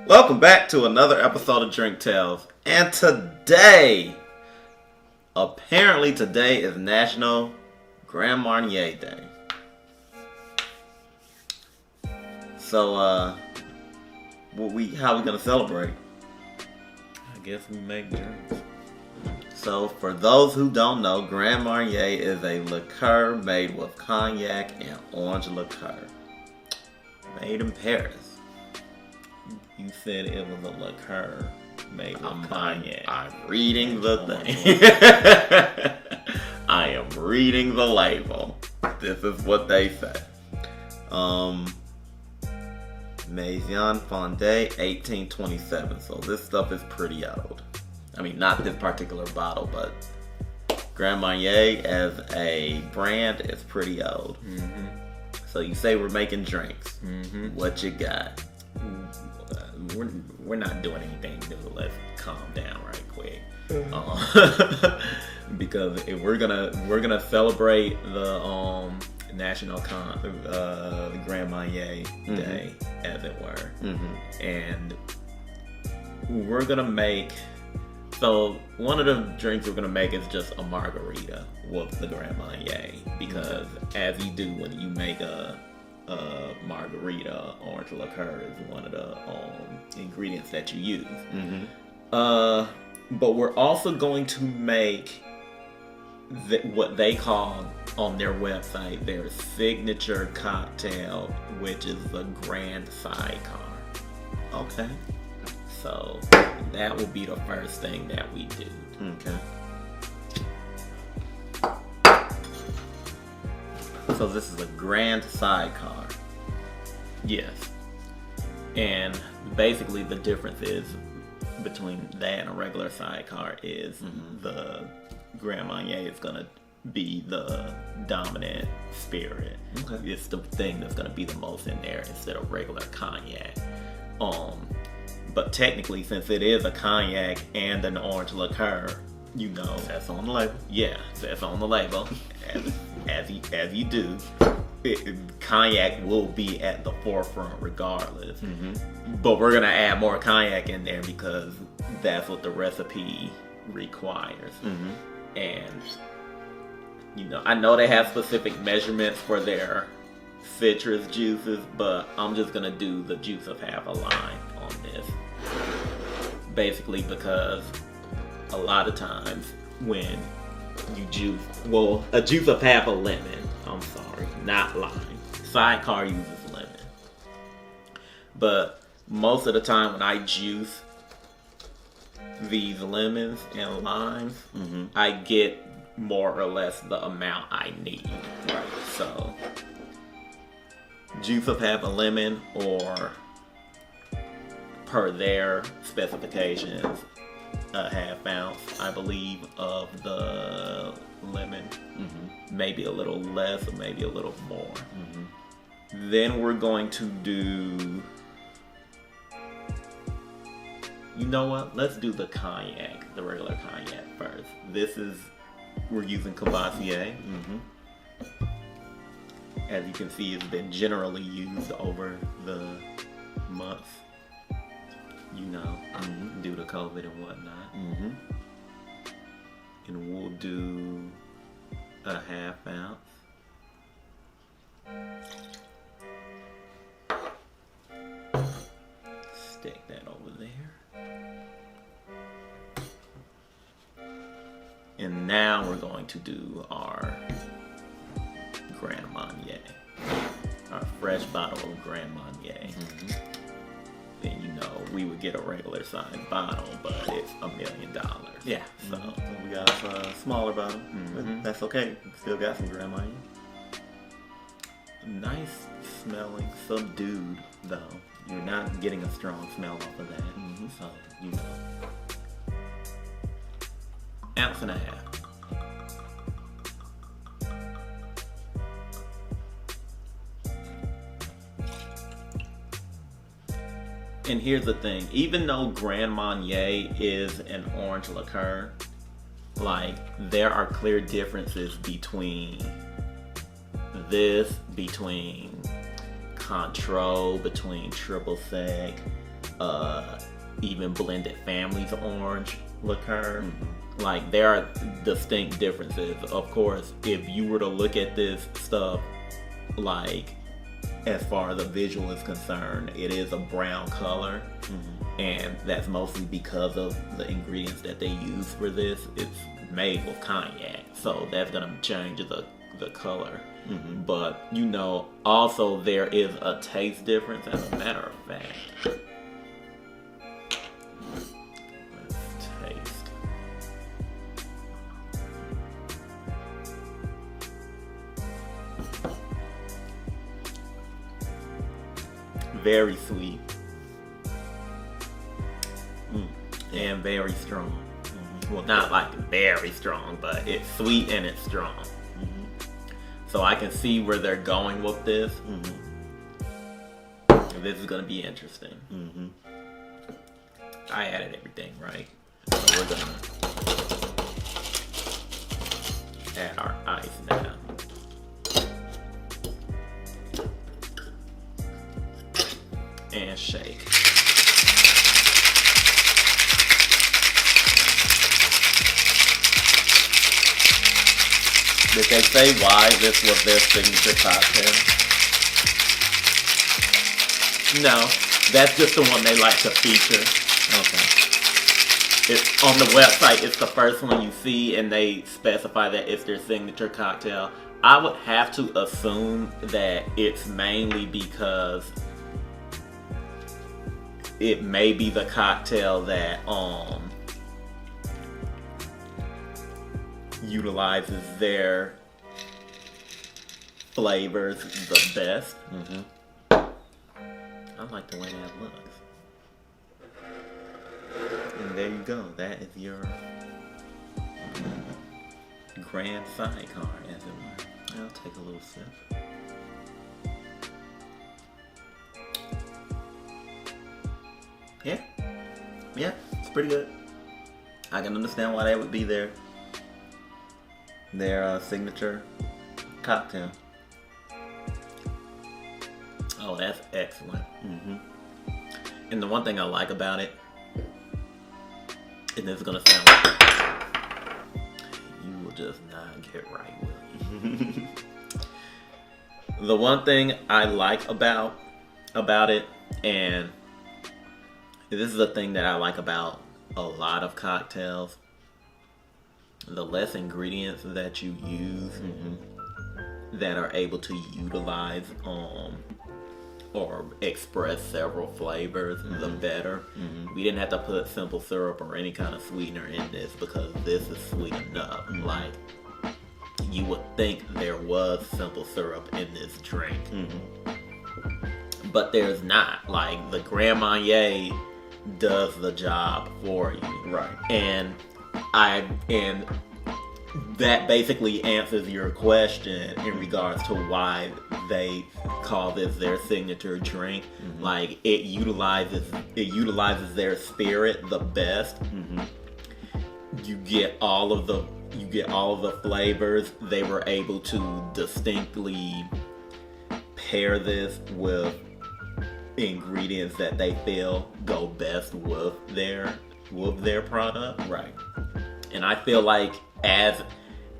Welcome back to another episode of Drink Tales. And today is National Grand Marnier Day. So, how we gonna celebrate? I guess we make drinks. So, for those who don't know, Grand Marnier is a liqueur made with cognac and orange liqueur. Made in Paris. You said it was a liqueur made with cognac. I'm reading the thing. I am reading the label. This is what they say. Maison Fondé, 1827. So this stuff is pretty old. I mean, not this particular bottle, but Grand Marnier as a brand is pretty old. Mm-hmm. So you say we're making drinks. Mm-hmm. What you got? We're not doing anything new. Let's calm down right quick. Because if we're gonna celebrate the National the Grand Marnier Day, as it were, and we're gonna make. So one of the drinks we're gonna make is just a margarita with the Grand Marnier, because as you do when you make a margarita, orange liqueur is one of the ingredients that you use. But we're also going to make what they call on their website their signature cocktail, which is the Grand Sidecar. Okay. So that will be the first thing that we do. Okay. So this is a Grand Sidecar. Yes. And basically the difference is between that and a regular sidecar is the Grand Marnier is going to be the dominant spirit. Okay. It's the thing that's going to be the most in there instead of regular cognac. But technically, since it is a cognac and an orange liqueur, you know, that's on the label. Yeah, that's on the label. As you do, cognac will be at the forefront regardless. But we're gonna add more cognac in there because that's what the recipe requires. And you know, I know they have specific measurements for their citrus juices, but I'm just gonna do the juice of half a lime on this. Basically because a lot of times when you juice, a juice of half a lemon, I'm sorry, not lime. Sidecar uses lemon. But most of the time when I juice these lemons and limes, I get more or less the amount I need. Right. So juice of half a lemon, or per their specifications, a half ounce, I believe, of the lemon. Maybe a little less or maybe a little more. Then we're going to do, you know what? Let's do the cognac, the regular cognac first. We're using Cavassier. As you can see, it's been generally used over the months, you know, due to COVID and whatnot. And we'll do a half ounce. Stick that over there. And now we're going to do our Grand Marnier. Our fresh bottle of Grand Marnier. Then, you know, we would get a regular size bottle, but it's $1 million. Yeah. So we got a smaller bottle. But that's okay. We still got some Grand Marnier. Nice smelling, subdued though. You're not getting a strong smell off of that. So, you know. Ounce and a half. And here's the thing, even though Grand Marnier is an orange liqueur, like, there are clear differences between this, between Contreau, between Triple Sec, even blended families orange liqueur. Like, there are distinct differences. Of course, if you were to look at this stuff, like, as far as the visual is concerned, it is a brown color. And that's mostly because of the ingredients that they use for this. It's made with cognac, so that's gonna change the color. But, you know, also there is a taste difference, as a matter of fact. Let's taste. Very sweet. And very strong. Well, not like very strong, but it's sweet and it's strong. So I can see where they're going with this. This is going to be interesting. I added everything, right? So we're going to add our ice now. And shake. Did they say why this was their signature cocktail? No, that's just the one they like to feature. Okay. It's on the website, it's the first one you see, and they specify that it's their signature cocktail. I would have to assume that it's mainly because it may be the cocktail that utilizes their flavors the best. I like the way that looks. And there you go. That is your grand sidecar, as it were. I'll take a little sip. Yeah, it's pretty good. I can understand why that would be their signature cocktail. Oh, that's excellent. And the one thing I like about it, and this is gonna sound like you will just not get right with it. The one thing I like about it, and this is the thing that I like about a lot of cocktails, the less ingredients that you use that are able to utilize or express several flavors, the better. We didn't have to put simple syrup or any kind of sweetener in this because this is sweet enough. Like, you would think there was simple syrup in this drink, but there's not. Like, the Grand Marnier does the job for you, right? And that basically answers your question in regards to why they call this their signature drink. Like, it utilizes their spirit the best. You get all of the flavors. They were able to distinctly pair this with ingredients that they feel go best with their product, right? And I feel like as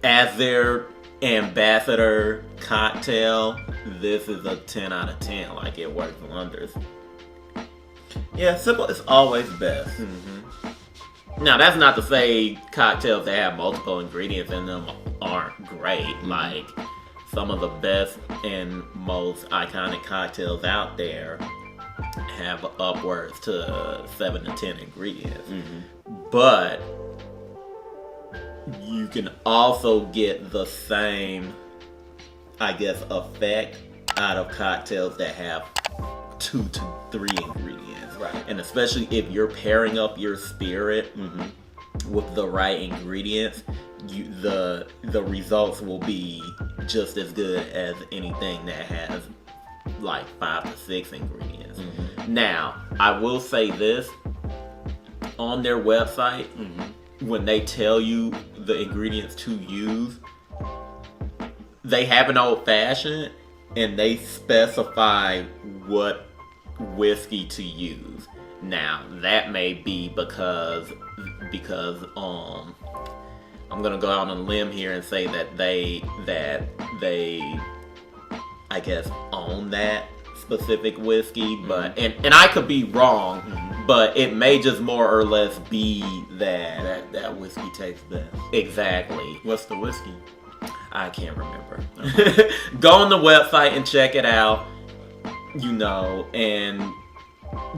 their ambassador cocktail, this is a 10 out of 10. Like, it works wonders. Yeah, simple is always best. Now, that's not to say cocktails that have multiple ingredients in them aren't great. Like, some of the best and most iconic cocktails out there have upwards to 7 to 10 ingredients. But you can also get the same, I guess, effect out of cocktails that have 2 to 3 ingredients. Right. And especially if you're pairing up your spirit with the right ingredients, the results will be just as good as anything that has like 5 to 6 ingredients. Now, I will say this, on their website, when they tell you the ingredients to use, they have an old fashioned and they specify what whiskey to use. Now that may be because I'm gonna go out on a limb here and say that they I guess own that specific whiskey, but and I could be wrong, but it may just more or less be that whiskey tastes best. Exactly. What's the whiskey? I can't remember. Go on the website and check it out, and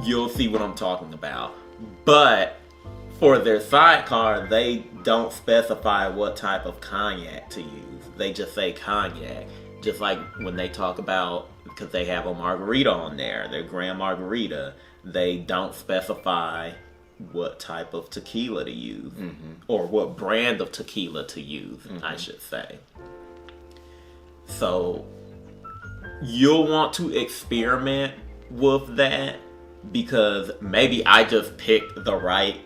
you'll see what I'm talking about. But for their sidecar, they don't specify what type of cognac to use. They just say cognac. Just like when they talk about, because they have a margarita on there, their Grand Margarita, they don't specify what type of tequila to use, or what brand of tequila to use, I should say. So you'll want to experiment with that, because maybe I just picked the right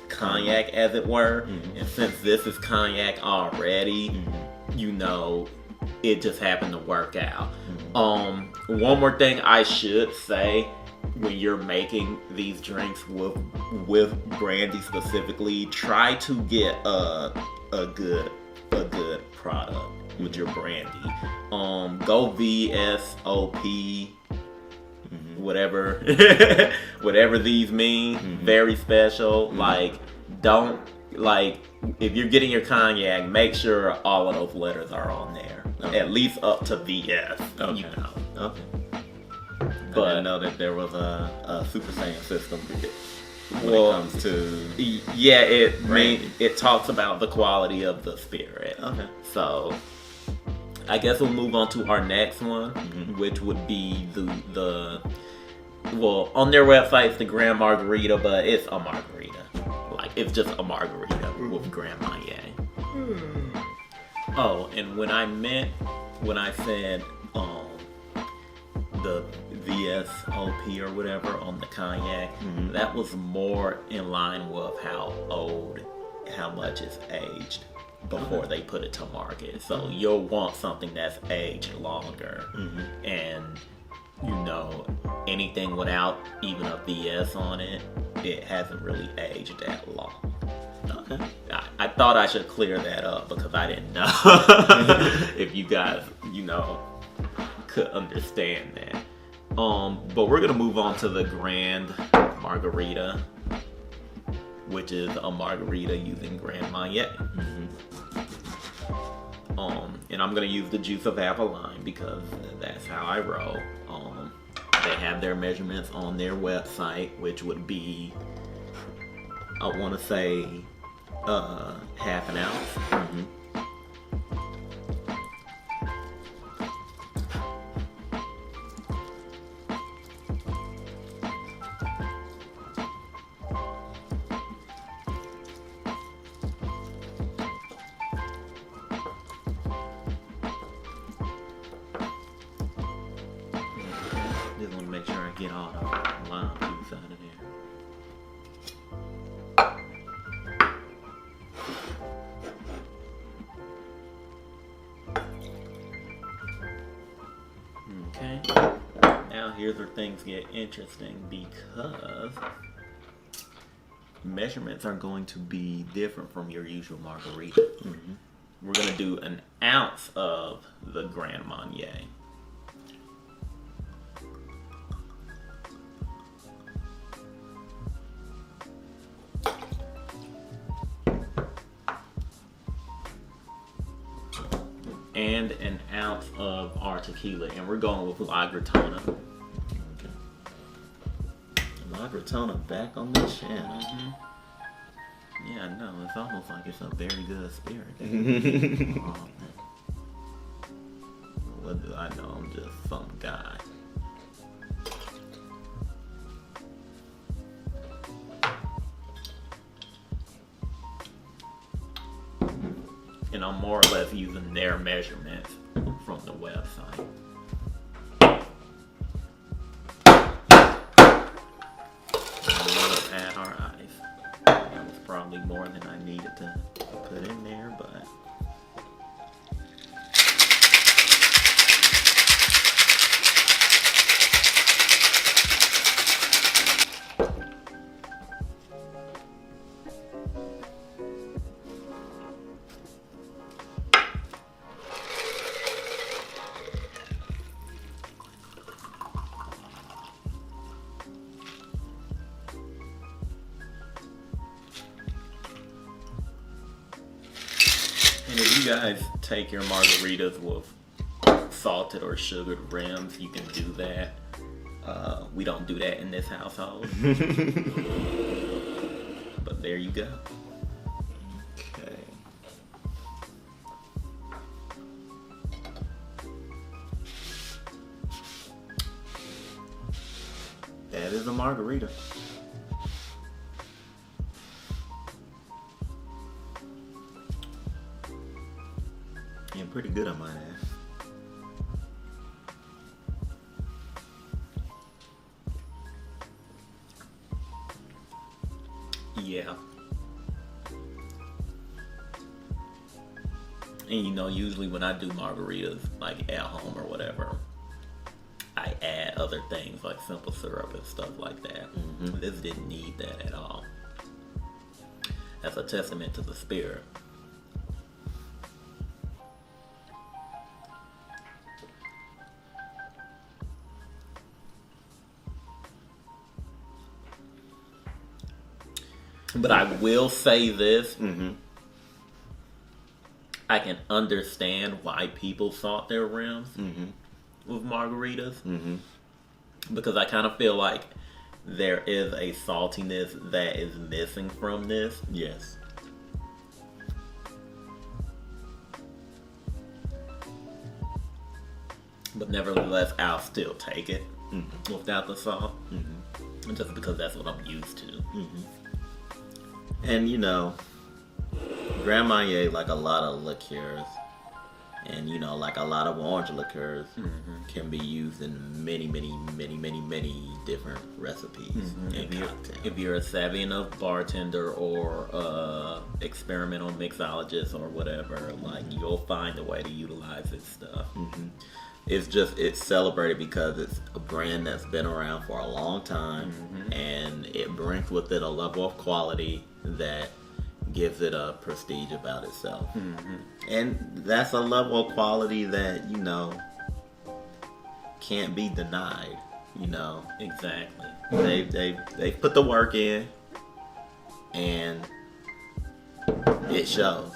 cognac, as it were, and since this is cognac already, it just happened to work out. One more thing I should say: when you're making these drinks with brandy specifically, try to get a good product with your brandy. Go VSOP, whatever these mean. Very special. If you're getting your cognac, make sure all of those letters are on there. Okay. At least up to VS. Okay. Okay. But I didn't know that there was a Super Saiyan system when it comes to it talks about the quality of the spirit. Okay. So I guess we'll move on to our next one, which would be on their website it's the Grand Margarita, but it's a margarita. It's just a margarita with Grand Marnier. Oh, and when I said the VSOP or whatever on the cognac, that was more in line with how much it's aged before they put it to market. So you'll want something that's aged longer, and anything without even a VS on it, it hasn't really aged that long. Okay. I thought I should clear that up because I didn't know if you guys, could understand that. But we're gonna move on to the Grand Margarita, which is a margarita using Grand Marnier. And I'm gonna use the juice of apple lime because that's how I roll. They have their measurements on their website, which would be, I want to say, half an ounce. Just want to make sure I get all the lime juice out of there. Okay. Now here's where things get interesting, because measurements are going to be different from your usual margarita. We're going to do an ounce of the Grand Marnier. And an ounce of our tequila, and we're going with La Gritona. Okay. La Gritona back on the channel. Yeah, I know. It's almost like it's a very good spirit. What do I know? I'm just some guy. And I'm more or less using their measurements from the website. We'll add our ice. That was probably more than I needed to put in there, but if you guys take your margaritas with salted or sugared rims, you can do that. We don't do that in this household. But there you go. Okay. That is a margarita. And pretty good, I might add. Yeah. And usually when I do margaritas, like at home or whatever, I add other things like simple syrup and stuff like that. Mm-hmm. This didn't need that at all. That's a testament to the spirit. But I will say this. Mm-hmm. I can understand why people salt their rims with margaritas. Mm-hmm. Because I kind of feel like there is a saltiness that is missing from this. Yes. But nevertheless, I'll still take it without the salt. Just because that's what I'm used to. And Grand Marnier, like a lot of liqueurs, and like a lot of orange liqueurs, can be used in many, many, many, many, many different recipes and cocktails. If you're a savvy enough bartender or experimental mixologist or whatever, like you'll find a way to utilize this stuff. It's celebrated because it's a brand that's been around for a long time, and it brings with it a level of quality that gives it a prestige about itself. And that's a level of quality that can't be denied. Exactly. They put the work in, and it shows.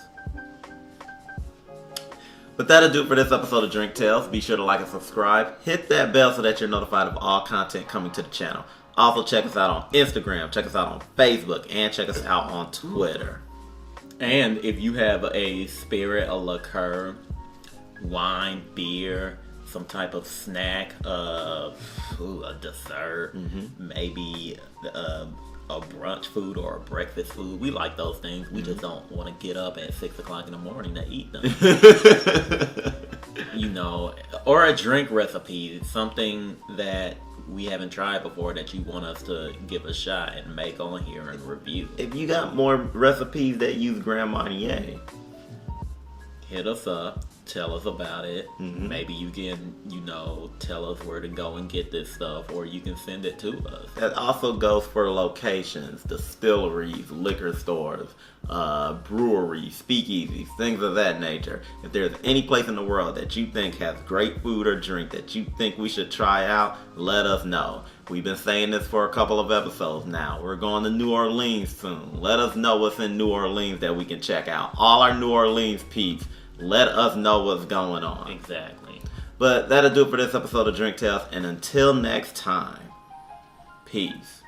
But that'll do it for this episode of Drink Tales. Be sure to like and subscribe. Hit that bell so that you're notified of all content coming to the channel. Also, check us out on Instagram, check us out on Facebook, and check us out on Twitter. And if you have a spirit, a liqueur, wine, beer, some type of snack, a dessert, maybe a brunch food or a breakfast food. We like those things. We just don't want to get up at 6 o'clock in the morning to eat them. Or a drink recipe, something that we haven't tried before that you want us to give a shot and make on here and review. If you got more recipes that use Grand Marnier, hit us up. Tell us about it. Maybe you can, tell us where to go and get this stuff, or you can send it to us. That also goes for locations, distilleries, liquor stores, breweries, speakeasies, things of that nature. If there's any place in the world that you think has great food or drink that you think we should try out, let us know. We've been saying this for a couple of episodes now. We're going to New Orleans soon. Let us know what's in New Orleans that we can check out. All our New Orleans peeps, let us know what's going on. Exactly. But that'll do it for this episode of Drink Tales. And until next time, peace.